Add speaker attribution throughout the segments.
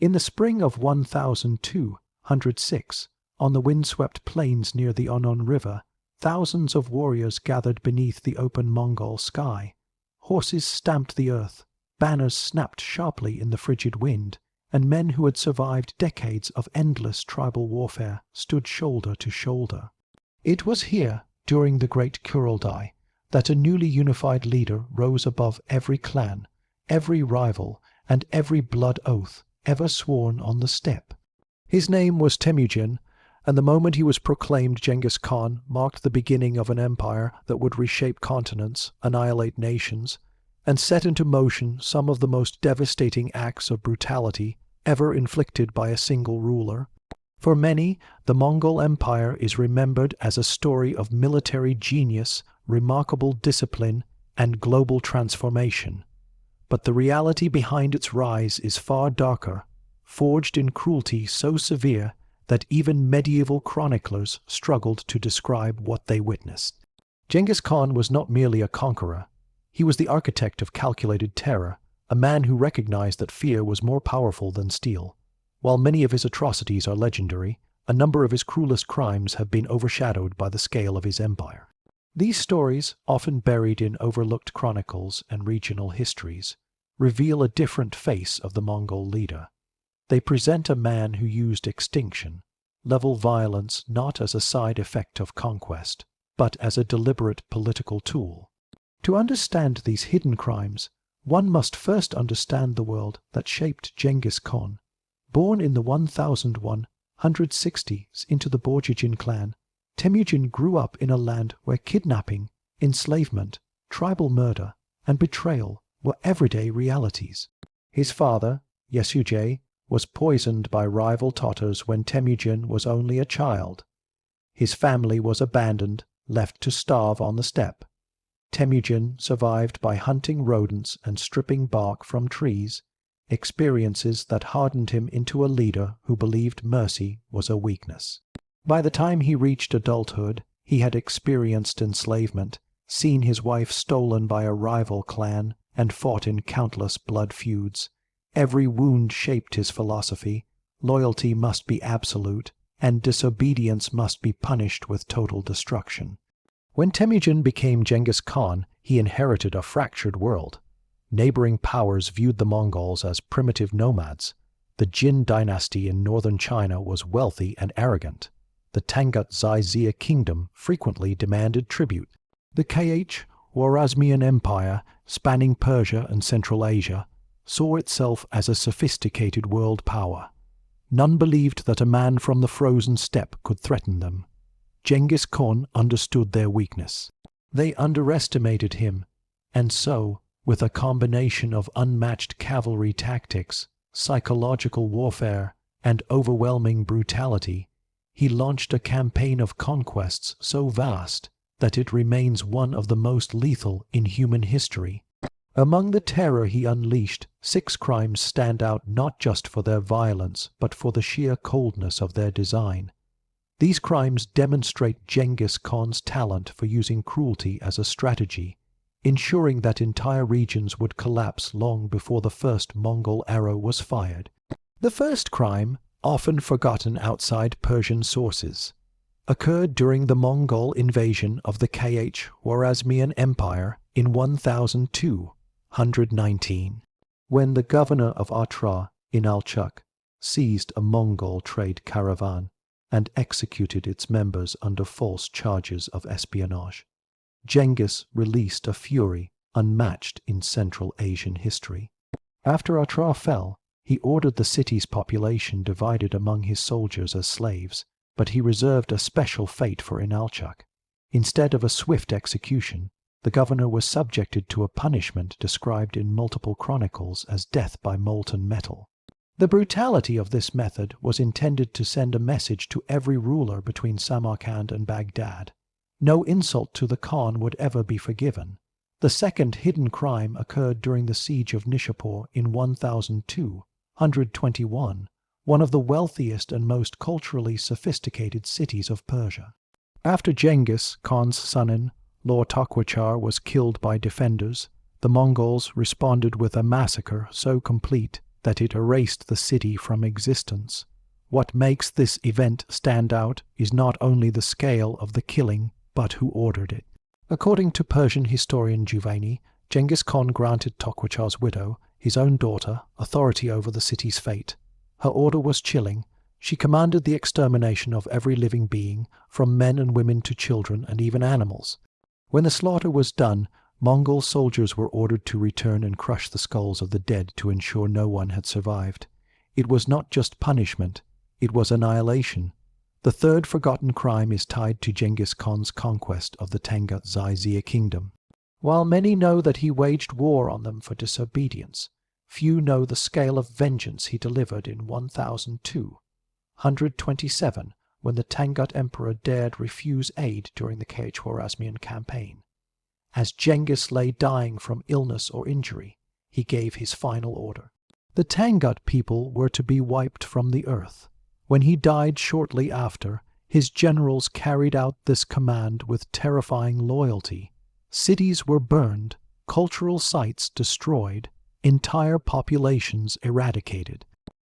Speaker 1: In the spring of 1206, on the windswept plains near the Onon River, thousands of warriors gathered beneath the open Mongol sky. Horses stamped the earth, banners snapped sharply in the frigid wind, and men who had survived decades of endless tribal warfare stood shoulder to shoulder. It was here, during the great Cruelest, that a newly unified leader rose above every clan, every rival, and every blood oath ever sworn on the steppe. His name was Temujin, and the moment he was proclaimed Genghis Khan marked the beginning of an empire that would reshape continents, annihilate nations, and set into motion some of the most devastating acts of brutality ever inflicted by a single ruler. For many, the Mongol Empire is remembered as a story of military genius, remarkable discipline, and global transformation. But the reality behind its rise is far darker, forged in cruelty so severe that even medieval chroniclers struggled to describe what they witnessed. Genghis Khan was not merely a conqueror. He was the architect of calculated terror, a man who recognized that fear was more powerful than steel. While many of his atrocities are legendary, a number of his cruelest crimes have been overshadowed by the scale of his empire. These stories, often buried in overlooked chronicles and regional histories, reveal a different face of the Mongol leader. They present a man who used extinction, level violence not as a side effect of conquest, but as a deliberate political tool. To understand these hidden crimes, one must first understand the world that shaped Genghis Khan. Born in the 1160s into the Borjigin clan, Temujin grew up in a land where kidnapping, enslavement, tribal murder, and betrayal were everyday realities. His father, Yesujay, was poisoned by rival Tatars when Temujin was only a child. His family was abandoned, left to starve on the steppe. Temujin survived by hunting rodents and stripping bark from trees, experiences that hardened him into a leader who believed mercy was a weakness. By the time he reached adulthood, he had experienced enslavement, seen his wife stolen by a rival clan, and fought in countless blood feuds. Every wound shaped his philosophy. Loyalty must be absolute, and disobedience must be punished with total destruction. When Temujin became Genghis Khan, he inherited a fractured world. Neighboring powers viewed the Mongols as primitive nomads. The Jin dynasty in northern China was wealthy and arrogant. The Tangut-Zaizia kingdom frequently demanded tribute. The Khwarezmian Empire, spanning Persia and Central Asia, saw itself as a sophisticated world power. None believed that a man from the frozen steppe could threaten them. Genghis Khan understood their weakness. They underestimated him, and so, with a combination of unmatched cavalry tactics, psychological warfare, and overwhelming brutality, he launched a campaign of conquests so vast that it remains one of the most lethal in human history. Among the terror he unleashed, 6 crimes stand out not just for their violence, but for the sheer coldness of their design. These crimes demonstrate Genghis Khan's talent for using cruelty as a strategy, ensuring that entire regions would collapse long before the first Mongol arrow was fired. The first crime, often forgotten outside Persian sources, occurred during the Mongol invasion of the Khwarezmian Empire in 1219, when the governor of Atra in Alchuk seized a Mongol trade caravan and executed its members under false charges of espionage. Genghis released a fury unmatched in Central Asian history. After Atra fell, he ordered the city's population divided among his soldiers as slaves, but he reserved a special fate for Inalchuk. Instead of a swift execution, the governor was subjected to a punishment described in multiple chronicles as death by molten metal. The brutality of this method was intended to send a message to every ruler between Samarkand and Baghdad. No insult to the Khan would ever be forgiven. The second hidden crime occurred during the siege of Nishapur in 1221, one of the wealthiest and most culturally sophisticated cities of Persia. After Genghis Khan's son-in, Lord Takwachar, was killed by defenders, the Mongols responded with a massacre so complete that it erased the city from existence. What makes this event stand out is not only the scale of the killing, but who ordered it. According to Persian historian Juvayni, Genghis Khan granted Tokuchaw's widow, his own daughter, authority over the city's fate. Her order was chilling. She commanded the extermination of every living being, from men and women to children and even animals. When the slaughter was done, Mongol soldiers were ordered to return and crush the skulls of the dead to ensure no one had survived. It was not just punishment, it was annihilation. The third forgotten crime is tied to Genghis Khan's conquest of the Tangut-Zaizia kingdom. While many know that he waged war on them for disobedience, few know the scale of vengeance he delivered in 127, when the Tangut Emperor dared refuse aid during the Khwarezmian campaign. As Genghis lay dying from illness or injury, he gave his final order. The Tangut people were to be wiped from the earth. When he died shortly after, his generals carried out this command with terrifying loyalty. Cities were burned, cultural sites destroyed, entire populations eradicated.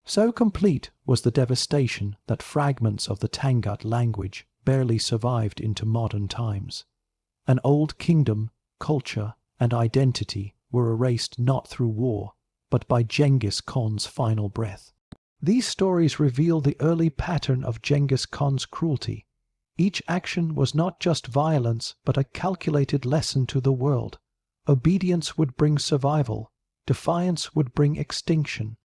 Speaker 1: So complete was the devastation that fragments of the Tangut language barely survived into modern times. An old kingdom, culture, and identity were erased not through war, but by Genghis Khan's final breath. These stories reveal the early pattern of Genghis Khan's cruelty. Each action was not just violence, but a calculated lesson to the world. Obedience would bring survival. Defiance would bring extinction.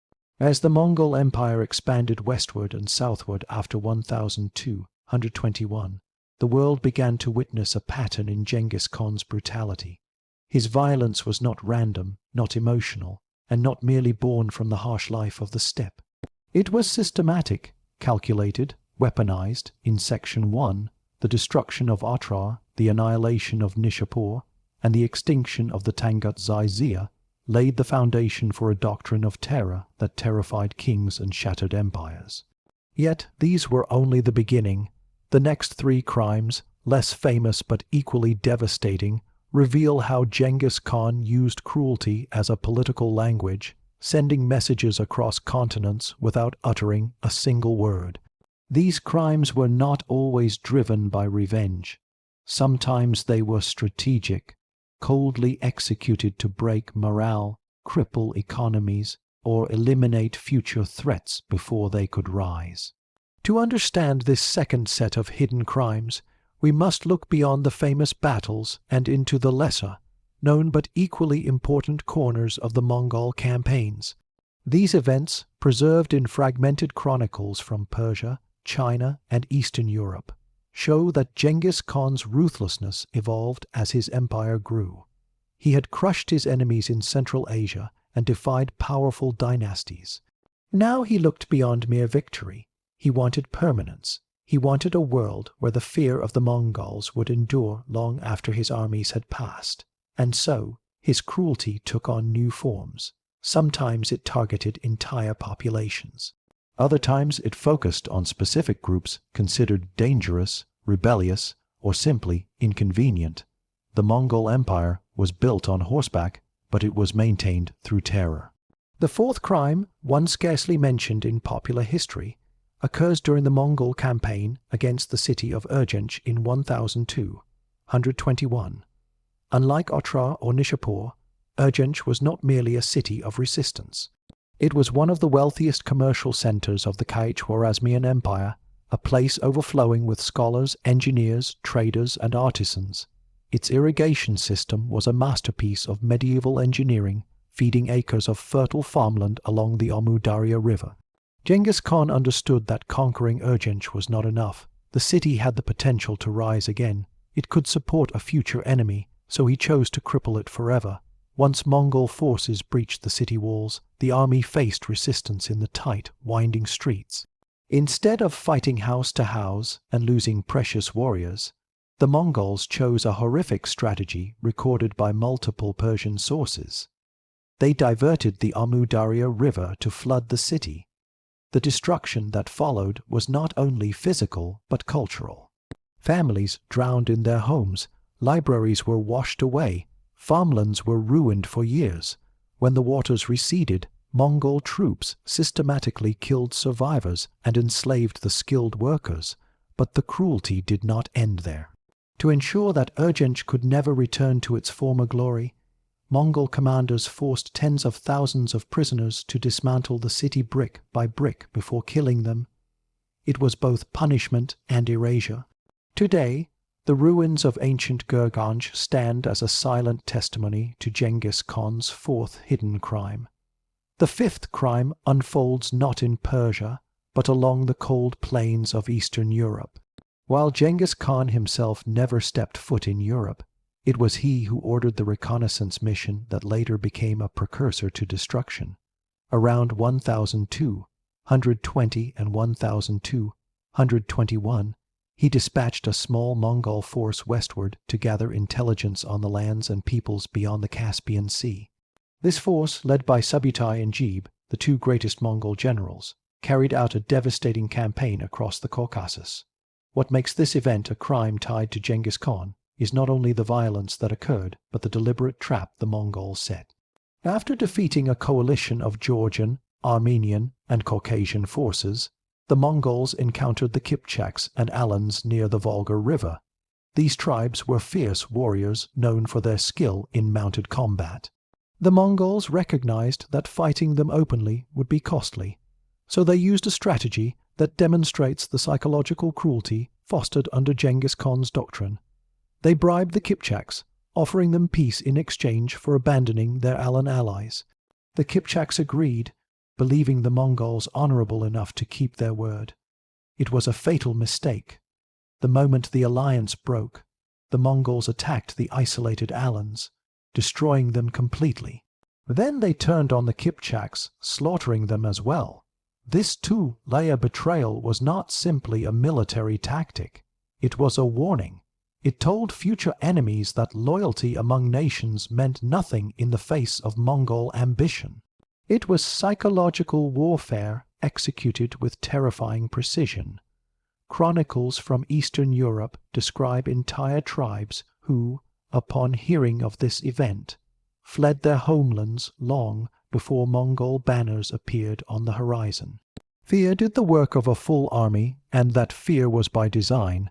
Speaker 1: As the Mongol Empire expanded westward and southward after 1221, the world began to witness a pattern in Genghis Khan's brutality. His violence was not random, not emotional, and not merely born from the harsh life of the steppe. It was systematic, calculated, weaponized. In Section 1, the destruction of Otrar, the annihilation of Nishapur, and the extinction of the Tangut-Zaizia laid the foundation for a doctrine of terror that terrified kings and shattered empires. Yet these were only the beginning. The next three crimes, less famous but equally devastating, reveal how Genghis Khan used cruelty as a political language, sending messages across continents without uttering a single word. These crimes were not always driven by revenge. Sometimes they were strategic, coldly executed to break morale, cripple economies, or eliminate future threats before they could rise. To understand this second set of hidden crimes, we must look beyond the famous battles and into the lesser, known but equally important corners of the Mongol campaigns. These events, preserved in fragmented chronicles from Persia, China, and Eastern Europe, show that Genghis Khan's ruthlessness evolved as his empire grew. He had crushed his enemies in Central Asia and defied powerful dynasties. Now he looked beyond mere victory. He wanted permanence. He wanted a world where the fear of the Mongols would endure long after his armies had passed. And so, his cruelty took on new forms. Sometimes it targeted entire populations. Other times it focused on specific groups considered dangerous, rebellious, or simply inconvenient. The Mongol Empire was built on horseback, but it was maintained through terror. The fourth crime, one scarcely mentioned in popular history, occurs during the Mongol campaign against the city of Urgench in 121. Unlike Otrar or Nishapur, Urgench was not merely a city of resistance. It was one of the wealthiest commercial centers of the Khwarezmian Empire, a place overflowing with scholars, engineers, traders, and artisans. Its irrigation system was a masterpiece of medieval engineering, feeding acres of fertile farmland along the Amu Darya River. Genghis Khan understood that conquering Urgench was not enough. The city had the potential to rise again. It could support a future enemy, so he chose to cripple it forever. Once Mongol forces breached the city walls, the army faced resistance in the tight, winding streets. Instead of fighting house to house and losing precious warriors, the Mongols chose a horrific strategy recorded by multiple Persian sources. They diverted the Amu Darya River to flood the city. The destruction that followed was not only physical but cultural. Families drowned in their homes, libraries were washed away, farmlands were ruined for years. When the waters receded, Mongol troops systematically killed survivors and enslaved the skilled workers, but the cruelty did not end there. To ensure that Urgench could never return to its former glory, Mongol commanders forced tens of thousands of prisoners to dismantle the city brick by brick before killing them. It was both punishment and erasure. Today, the ruins of ancient Gurganj stand as a silent testimony to Genghis Khan's fourth hidden crime. The fifth crime unfolds not in Persia, but along the cold plains of Eastern Europe. While Genghis Khan himself never stepped foot in Europe, it was he who ordered the reconnaissance mission that later became a precursor to destruction. Around 1220 and 1221, he dispatched a small Mongol force westward to gather intelligence on the lands and peoples beyond the Caspian Sea. This force, led by Subutai and Jebe, the two greatest Mongol generals, carried out a devastating campaign across the Caucasus. What makes this event a crime tied to Genghis Khan is not only the violence that occurred, but the deliberate trap the Mongols set. After defeating a coalition of Georgian, Armenian, and Caucasian forces, the Mongols encountered the Kipchaks and Alans near the Volga River. These tribes were fierce warriors known for their skill in mounted combat. The Mongols recognized that fighting them openly would be costly, so they used a strategy that demonstrates the psychological cruelty fostered under Genghis Khan's doctrine. They bribed the Kipchaks, offering them peace in exchange for abandoning their Alan allies. The Kipchaks agreed, believing the Mongols honorable enough to keep their word. It was a fatal mistake. The moment the alliance broke, the Mongols attacked the isolated Alans, destroying them completely. Then they turned on the Kipchaks, slaughtering them as well. This two-layer betrayal was not simply a military tactic. It was a warning. It told future enemies that loyalty among nations meant nothing in the face of Mongol ambition. It was psychological warfare executed with terrifying precision. Chronicles from Eastern Europe describe entire tribes who, upon hearing of this event, fled their homelands long before Mongol banners appeared on the horizon. Fear did the work of a full army, and that fear was by design.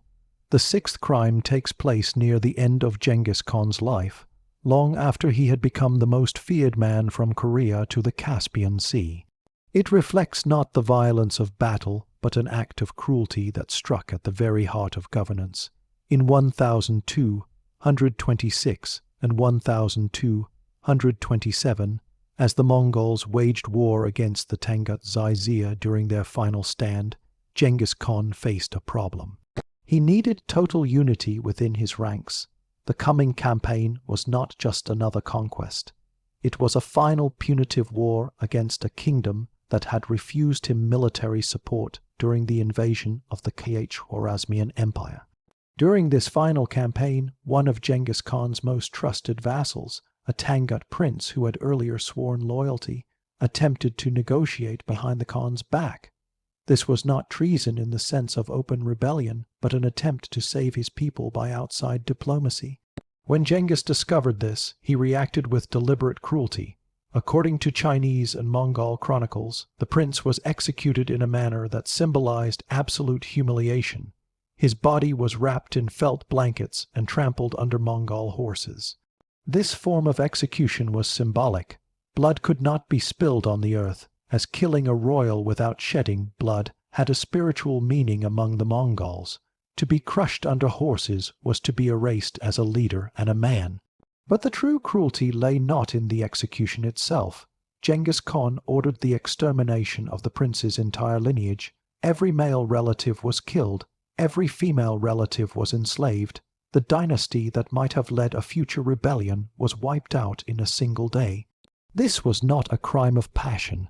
Speaker 1: The sixth crime takes place near the end of Genghis Khan's life, long after he had become the most feared man from Korea to the Caspian Sea. It reflects not the violence of battle, but an act of cruelty that struck at the very heart of governance. In 1226 and 1227, as the Mongols waged war against the Tangut-Zaizia during their final stand, Genghis Khan faced a problem. He needed total unity within his ranks. The coming campaign was not just another conquest. It was a final punitive war against a kingdom that had refused him military support during the invasion of the Khwarezmian Empire. During this final campaign, one of Genghis Khan's most trusted vassals, a Tangut prince who had earlier sworn loyalty, attempted to negotiate behind the Khan's back. This was not treason in the sense of open rebellion, but an attempt to save his people by outside diplomacy. When Genghis discovered this, he reacted with deliberate cruelty. According to Chinese and Mongol chronicles, the prince was executed in a manner that symbolized absolute humiliation. His body was wrapped in felt blankets and trampled under Mongol horses. This form of execution was symbolic. Blood could not be spilled on the earth, as killing a royal without shedding blood had a spiritual meaning among the Mongols. To be crushed under horses was to be erased as a leader and a man. But the true cruelty lay not in the execution itself. Genghis Khan ordered the extermination of the prince's entire lineage. Every male relative was killed. Every female relative was enslaved. The dynasty that might have led a future rebellion was wiped out in a single day. This was not a crime of passion.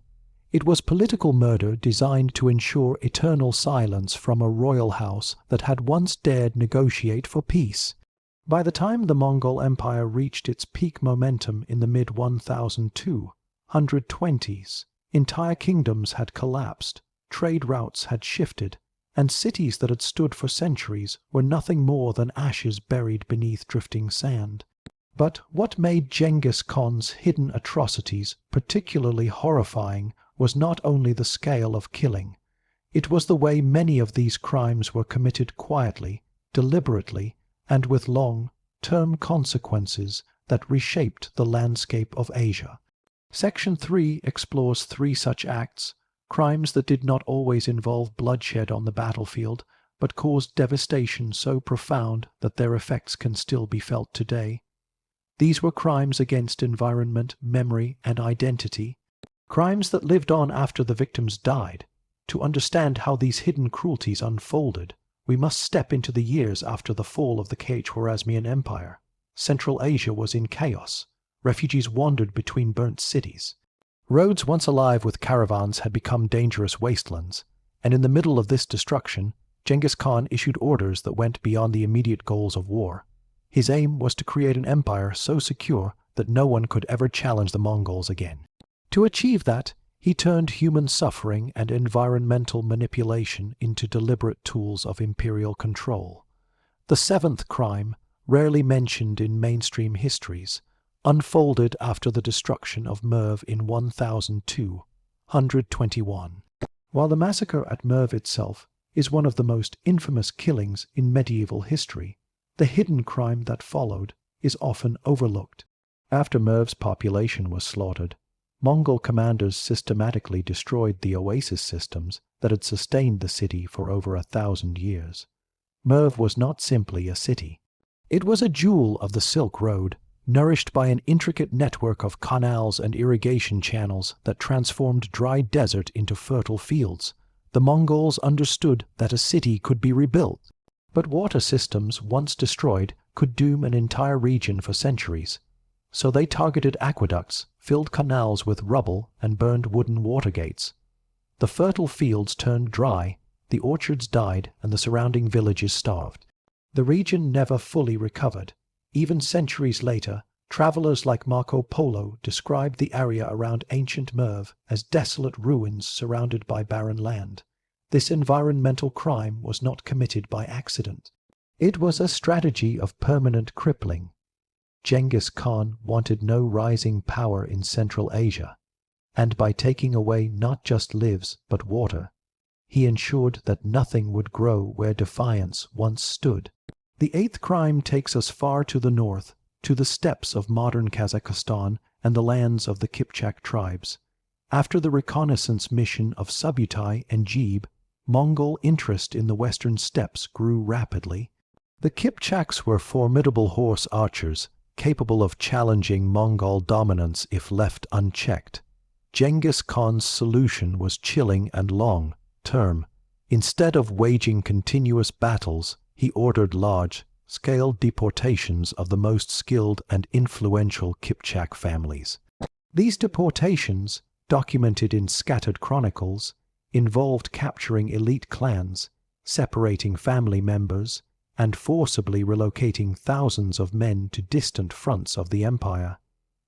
Speaker 1: It was political murder designed to ensure eternal silence from a royal house that had once dared negotiate for peace. By the time the Mongol Empire reached its peak momentum in the mid-1220s, entire kingdoms had collapsed, trade routes had shifted, and cities that had stood for centuries were nothing more than ashes buried beneath drifting sand. But what made Genghis Khan's hidden atrocities particularly horrifying was not only the scale of killing. It was the way many of these crimes were committed quietly, deliberately, and with long-term consequences that reshaped the landscape of Asia. Section 3 explores 3 such acts, crimes that did not always involve bloodshed on the battlefield, but caused devastation so profound that their effects can still be felt today. These were crimes against environment, memory, and identity, crimes that lived on after the victims died. To understand how these hidden cruelties unfolded, we must step into the years after the fall of the Khwarezmian Empire. Central Asia was in chaos. Refugees wandered between burnt cities. Roads once alive with caravans had become dangerous wastelands, and in the middle of this destruction, Genghis Khan issued orders that went beyond the immediate goals of war. His aim was to create an empire so secure that no one could ever challenge the Mongols again. To achieve that, he turned human suffering and environmental manipulation into deliberate tools of imperial control. The 7th crime, rarely mentioned in mainstream histories, unfolded after the destruction of Merv in 1221. While the massacre at Merv itself is one of the most infamous killings in medieval history, the hidden crime that followed is often overlooked. After Merv's population was slaughtered, Mongol commanders systematically destroyed the oasis systems that had sustained the city for over 1,000 years. Merv was not simply a city. It was a jewel of the Silk Road, nourished by an intricate network of canals and irrigation channels that transformed dry desert into fertile fields. The Mongols understood that a city could be rebuilt, but water systems once destroyed could doom an entire region for centuries. So they targeted aqueducts, filled canals with rubble, and burned wooden water gates. The fertile fields turned dry, the orchards died, and the surrounding villages starved. The region never fully recovered. Even centuries later, travelers like Marco Polo described the area around ancient Merv as desolate ruins surrounded by barren land. This environmental crime was not committed by accident. It was a strategy of permanent crippling. Genghis Khan wanted no rising power in Central Asia, and by taking away not just lives but water, he ensured that nothing would grow where defiance once stood. The 8th crime takes us far to the north, to the steppes of modern Kazakhstan and the lands of the Kipchak tribes. After the reconnaissance mission of Subutai and Jeeb, Mongol interest in the western steppes grew rapidly. The Kipchaks were formidable horse archers, capable of challenging Mongol dominance if left unchecked. Genghis Khan's solution was chilling and long-term. Instead of waging continuous battles, he ordered large-scale deportations of the most skilled and influential Kipchak families. These deportations, documented in scattered chronicles, involved capturing elite clans, separating family members, and forcibly relocating thousands of men to distant fronts of the empire.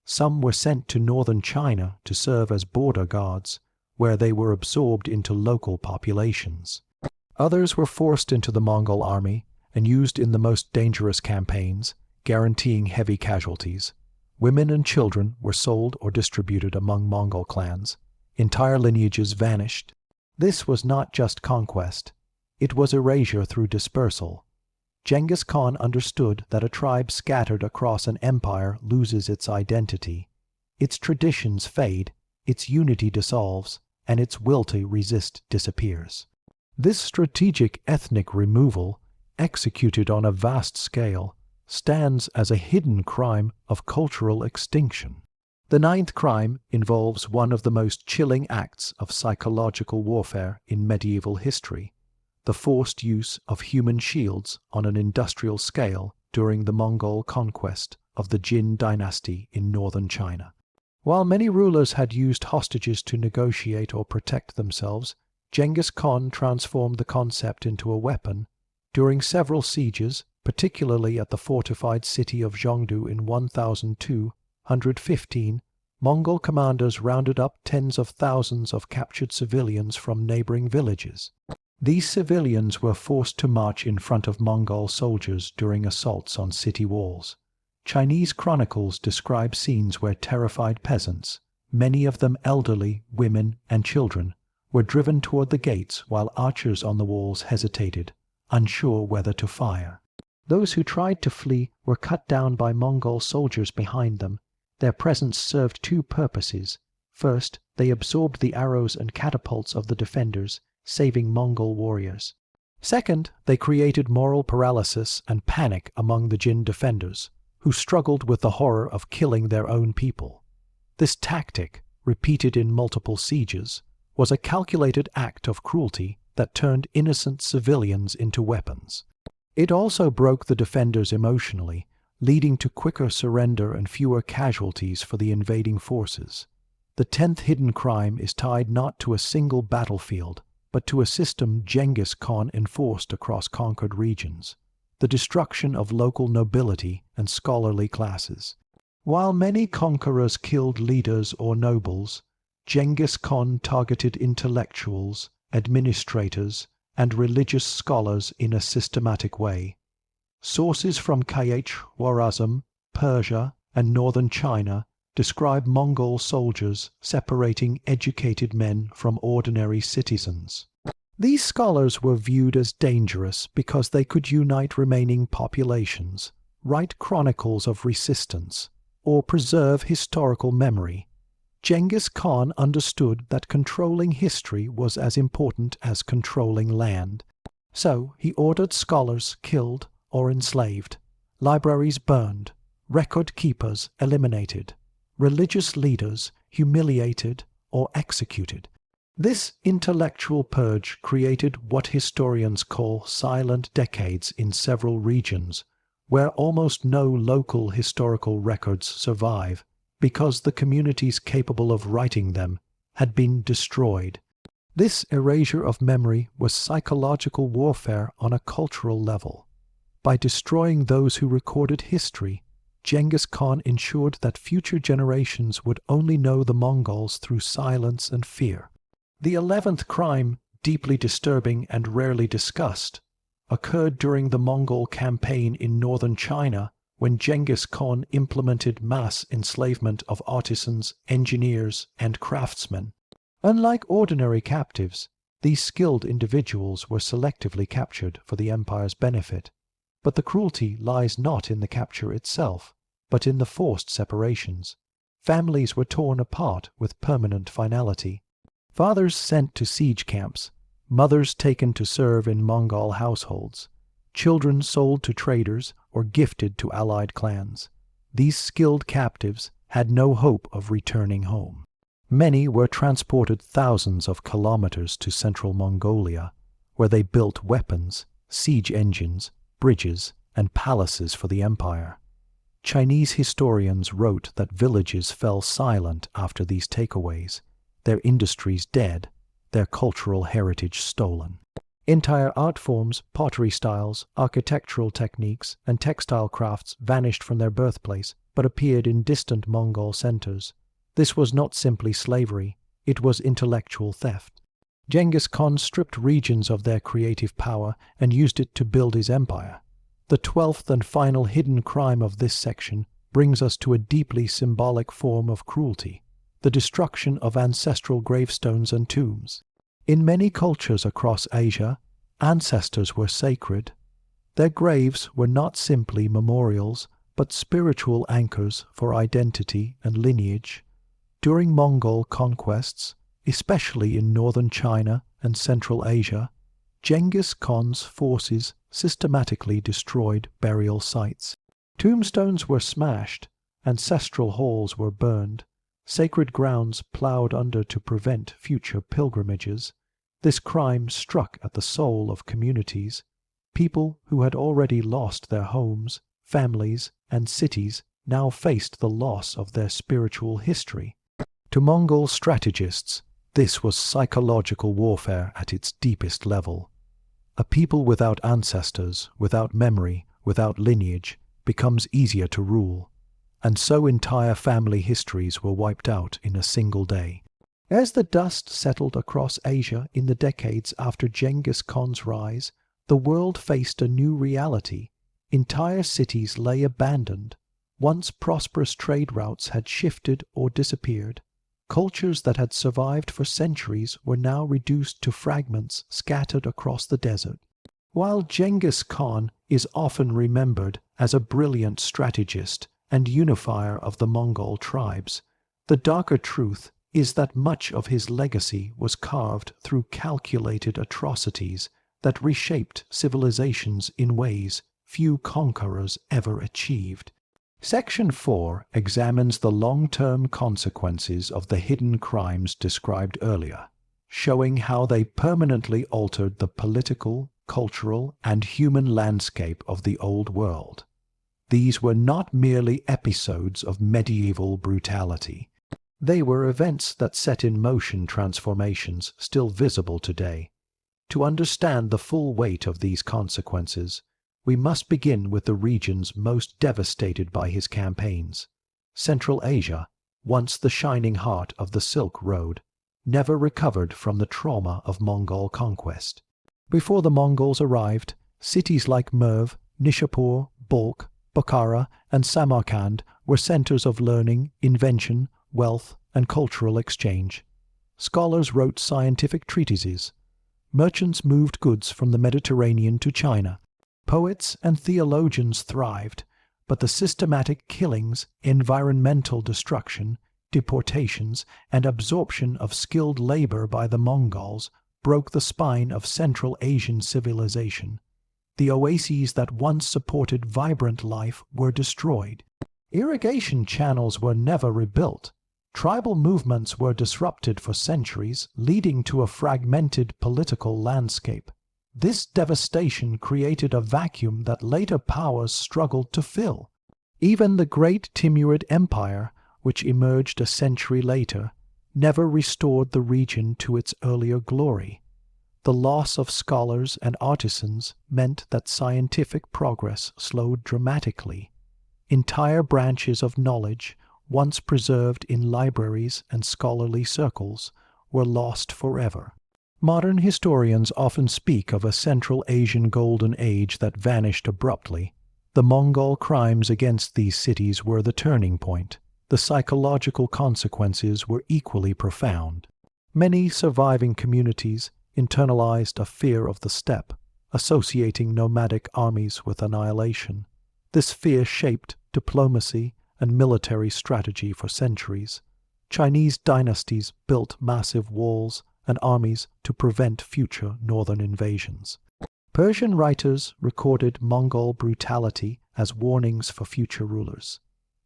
Speaker 1: Some were sent to northern China to serve as border guards, where they were absorbed into local populations. Others were forced into the Mongol army and used in the most dangerous campaigns, guaranteeing heavy casualties. Women and children were sold or distributed among Mongol clans. Entire lineages vanished. This was not just conquest. It was erasure through dispersal. Genghis Khan understood that a tribe scattered across an empire loses its identity. Its traditions fade, its unity dissolves, and its will to resist disappears. This strategic ethnic removal, executed on a vast scale, stands as a hidden crime of cultural extinction. The 9th crime involves one of the most chilling acts of psychological warfare in medieval history: the forced use of human shields on an industrial scale during the Mongol conquest of the Jin dynasty in northern China. While many rulers had used hostages to negotiate or protect themselves, Genghis Khan transformed the concept into a weapon. During several sieges, particularly at the fortified city of Zhongdu in 1215, Mongol commanders rounded up tens of thousands of captured civilians from neighboring villages. These civilians were forced to march in front of Mongol soldiers during assaults on city walls. Chinese chronicles describe scenes where terrified peasants, many of them elderly, women, and children, were driven toward the gates while archers on the walls hesitated, unsure whether to fire. Those who tried to flee were cut down by Mongol soldiers behind them. Their presence served two purposes. First, they absorbed the arrows and catapults of the defenders, saving Mongol warriors. Second, they created moral paralysis and panic among the Jin defenders, who struggled with the horror of killing their own people. This tactic, repeated in multiple sieges, was a calculated act of cruelty that turned innocent civilians into weapons. It also broke the defenders emotionally, leading to quicker surrender and fewer casualties for the invading forces. The 10th hidden crime is tied not to a single battlefield, but to a system Genghis Khan enforced across conquered regions: the destruction of local nobility and scholarly classes. While many conquerors killed leaders or nobles, Genghis Khan targeted intellectuals, administrators, and religious scholars in a systematic way. Sources from Khwarazm, Persia, and northern China describe Mongol soldiers separating educated men from ordinary citizens. These scholars were viewed as dangerous because they could unite remaining populations, write chronicles of resistance, or preserve historical memory. Genghis Khan understood that controlling history was as important as controlling land. So he ordered scholars killed or enslaved, libraries burned, record keepers eliminated, religious leaders humiliated or executed. This intellectual purge created what historians call silent decades in several regions, where almost no local historical records survive, because the communities capable of writing them had been destroyed. This erasure of memory was psychological warfare on a cultural level. By destroying those who recorded history, Genghis Khan ensured that future generations would only know the Mongols through silence and fear. The 11th crime, deeply disturbing and rarely discussed, occurred during the Mongol campaign in northern China, when Genghis Khan implemented mass enslavement of artisans, engineers, and craftsmen. Unlike ordinary captives, these skilled individuals were selectively captured for the empire's benefit. But the cruelty lies not in the capture itself, but in the forced separations. Families were torn apart with permanent finality. Fathers sent to siege camps, mothers taken to serve in Mongol households, children sold to traders or gifted to allied clans. These skilled captives had no hope of returning home. Many were transported thousands of kilometers to central Mongolia, where they built weapons, siege engines, bridges, and palaces for the empire. Chinese historians wrote that villages fell silent after these takeaways, their industries dead, their cultural heritage stolen. Entire art forms, pottery styles, architectural techniques, and textile crafts vanished from their birthplace, but appeared in distant Mongol centers. This was not simply slavery, it was intellectual theft. Genghis Khan stripped regions of their creative power and used it to build his empire. The 12th and final hidden crime of this section brings us to a deeply symbolic form of cruelty: the destruction of ancestral gravestones and tombs. In many cultures across Asia, ancestors were sacred. Their graves were not simply memorials, but spiritual anchors for identity and lineage. During Mongol conquests, especially in northern China and Central Asia, Genghis Khan's forces systematically destroyed burial sites. Tombstones were smashed, ancestral halls were burned, sacred grounds plowed under to prevent future pilgrimages. This crime struck at the soul of communities. People who had already lost their homes, families, and cities now faced the loss of their spiritual history. To Mongol strategists, this was psychological warfare at its deepest level. A people without ancestors, without memory, without lineage, becomes easier to rule, and so entire family histories were wiped out in a single day. As the dust settled across Asia in the decades after Genghis Khan's rise, the world faced a new reality. Entire cities lay abandoned, Once prosperous trade routes had shifted or disappeared. Cultures that had survived for centuries were now reduced to fragments scattered across the desert. While Genghis Khan is often remembered as a brilliant strategist and unifier of the Mongol tribes, the darker truth is that much of his legacy was carved through calculated atrocities that reshaped civilizations in ways few conquerors ever achieved. Section 4 examines the long-term consequences of the hidden crimes described earlier, showing how they permanently altered the political, cultural, and human landscape of the Old World. These were not merely episodes of medieval brutality. They were events that set in motion transformations still visible today. To understand the full weight of these consequences, we must begin with the regions most devastated by his campaigns. Central Asia, once the shining heart of the Silk Road, never recovered from the trauma of Mongol conquest. Before the Mongols arrived, cities like Merv, Nishapur, Balkh, Bukhara, and Samarkand were centers of learning, invention, wealth, and cultural exchange. Scholars wrote scientific treatises. Merchants moved goods from the Mediterranean to China. Poets and theologians thrived, but the systematic killings, environmental destruction, deportations, and absorption of skilled labor by the Mongols broke the spine of Central Asian civilization. The oases that once supported vibrant life were destroyed. Irrigation channels were never rebuilt. Tribal movements were disrupted for centuries, leading to a fragmented political landscape. This devastation created a vacuum that later powers struggled to fill. Even the great Timurid Empire, which emerged a century later, never restored the region to its earlier glory. The loss of scholars and artisans meant that scientific progress slowed dramatically. Entire branches of knowledge, once preserved in libraries and scholarly circles, were lost forever. Modern historians often speak of a Central Asian Golden Age that vanished abruptly. The Mongol crimes against these cities were the turning point. The psychological consequences were equally profound. Many surviving communities internalized a fear of the steppe, associating nomadic armies with annihilation. This fear shaped diplomacy and military strategy for centuries. Chinese dynasties built massive walls and armies to prevent future northern invasions. Persian writers recorded Mongol brutality as warnings for future rulers.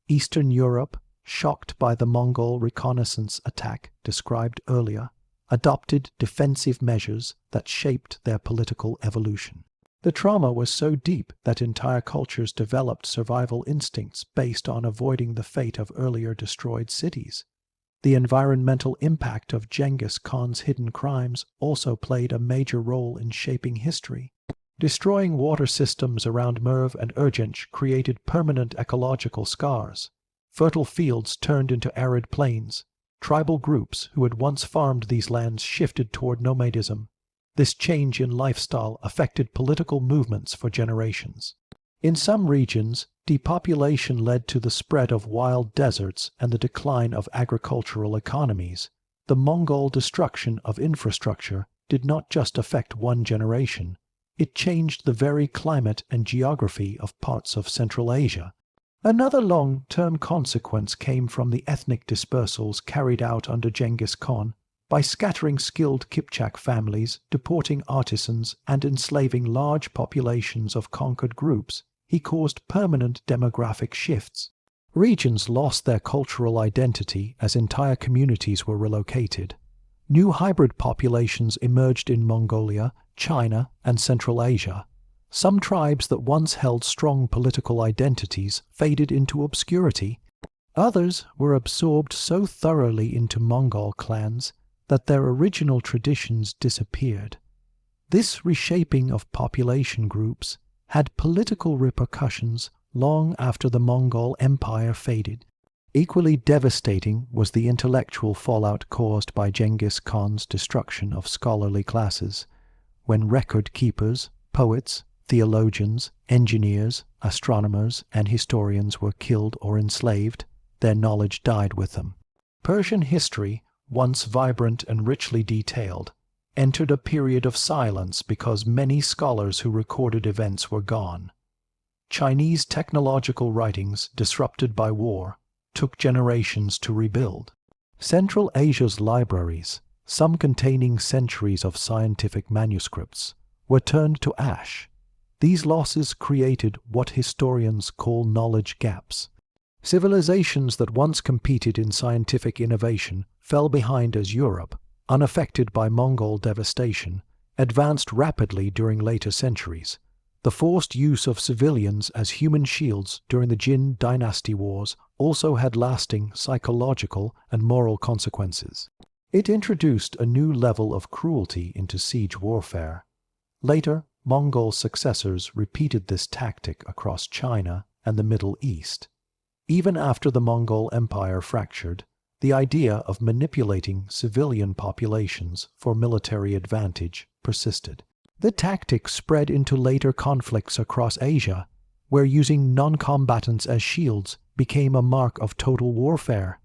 Speaker 1: Eastern Europe, shocked by the Mongol reconnaissance attack described earlier, adopted defensive measures that shaped their political evolution. The trauma was so deep that entire cultures developed survival instincts based on avoiding the fate of earlier destroyed cities. The environmental impact of Genghis Khan's hidden crimes also played a major role in shaping history. Destroying water systems around Merv and Urgench created permanent ecological scars. Fertile fields turned into arid plains. Tribal groups who had once farmed these lands shifted toward nomadism. This change in lifestyle affected political movements for generations. In some regions, depopulation led to the spread of wild deserts and the decline of agricultural economies. The Mongol destruction of infrastructure did not just affect one generation. It changed the very climate and geography of parts of Central Asia. Another long-term consequence came from the ethnic dispersals carried out under Genghis Khan. By scattering skilled Kipchak families, deporting artisans, and enslaving large populations of conquered groups, he caused permanent demographic shifts. Regions lost their cultural identity as entire communities were relocated. New hybrid populations emerged in Mongolia, China, and Central Asia. Some tribes that once held strong political identities faded into obscurity. Others were absorbed so thoroughly into Mongol clans that their original traditions disappeared. This reshaping of population groups had political repercussions long after the Mongol Empire faded. Equally devastating was the intellectual fallout caused by Genghis Khan's destruction of scholarly classes. When record keepers, poets, Theologians, engineers, astronomers, and historians were killed or enslaved. Their knowledge died with them. Persian history, once vibrant and richly detailed, entered a period of silence because many scholars who recorded events were gone. Chinese technological writings, disrupted by war, took generations to rebuild. Central Asia's libraries, some containing centuries of scientific manuscripts, were turned to ash. These losses created what historians call knowledge gaps. Civilizations that once competed in scientific innovation fell behind as Europe, unaffected by Mongol devastation, advanced rapidly during later centuries. The forced use of civilians as human shields during the Jin dynasty wars also had lasting psychological and moral consequences. It introduced a new level of cruelty into siege warfare. Later, Mongol successors repeated this tactic across China and the Middle East. Even after the Mongol Empire fractured, the idea of manipulating civilian populations for military advantage persisted. The tactic spread into later conflicts across Asia, where using non-combatants as shields became a mark of total warfare.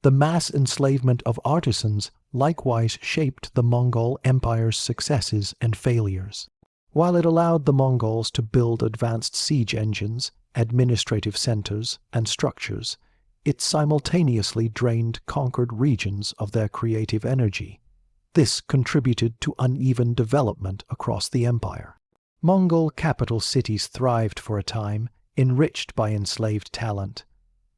Speaker 1: The mass enslavement of artisans likewise shaped the Mongol Empire's successes and failures. While it allowed the Mongols to build advanced siege engines, administrative centers, and structures, it simultaneously drained conquered regions of their creative energy. This contributed to uneven development across the empire. Mongol capital cities thrived for a time, enriched by enslaved talent.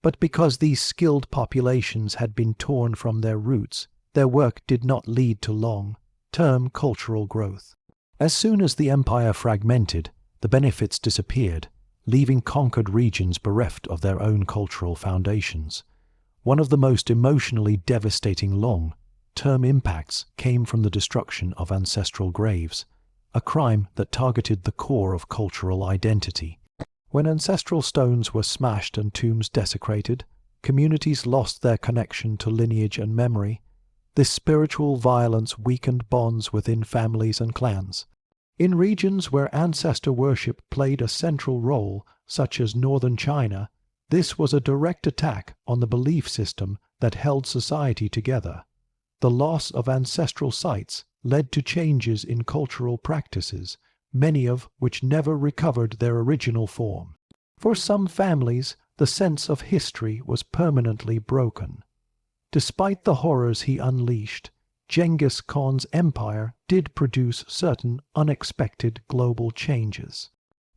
Speaker 1: But because these skilled populations had been torn from their roots, their work did not lead to long-term cultural growth. As soon as the empire fragmented, the benefits disappeared, leaving conquered regions bereft of their own cultural foundations. One of the most emotionally devastating long-term impacts came from the destruction of ancestral graves, a crime that targeted the core of cultural identity. When ancestral stones were smashed and tombs desecrated, communities lost their connection to lineage and memory. This spiritual violence weakened bonds within families and clans. In regions where ancestor worship played a central role, such as northern China, this was a direct attack on the belief system that held society together. The loss of ancestral sites led to changes in cultural practices, many of which never recovered their original form. For some families, the sense of history was permanently broken. Despite the horrors he unleashed, Genghis Khan's empire did produce certain unexpected global changes.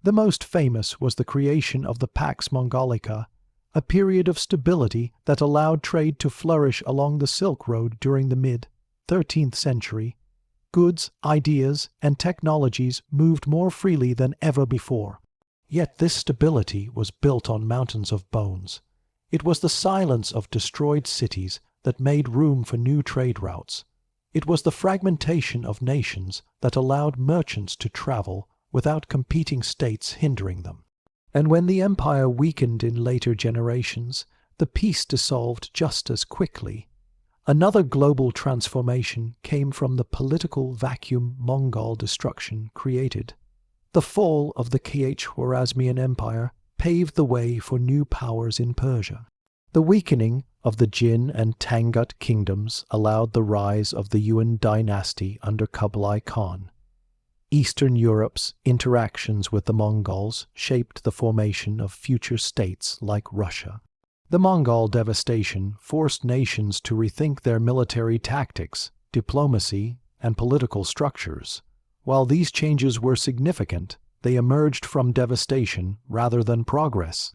Speaker 1: The most famous was the creation of the Pax Mongolica, a period of stability that allowed trade to flourish along the Silk Road during the mid-13th century. Goods, ideas, and technologies moved more freely than ever before. Yet this stability was built on mountains of bones. It was the silence of destroyed cities that made room for new trade routes. It was the fragmentation of nations that allowed merchants to travel without competing states hindering them. And when the empire weakened in later generations, the peace dissolved just as quickly. Another global transformation came from the political vacuum Mongol destruction created. The fall of the Khwarezmian Empire paved the way for new powers in Persia. The weakening of the Jin and Tangut kingdoms allowed the rise of the Yuan dynasty under Kublai Khan. Eastern Europe's interactions with the Mongols shaped the formation of future states like Russia. The Mongol devastation forced nations to rethink their military tactics, diplomacy, and political structures. While these changes were significant, they emerged from devastation rather than progress.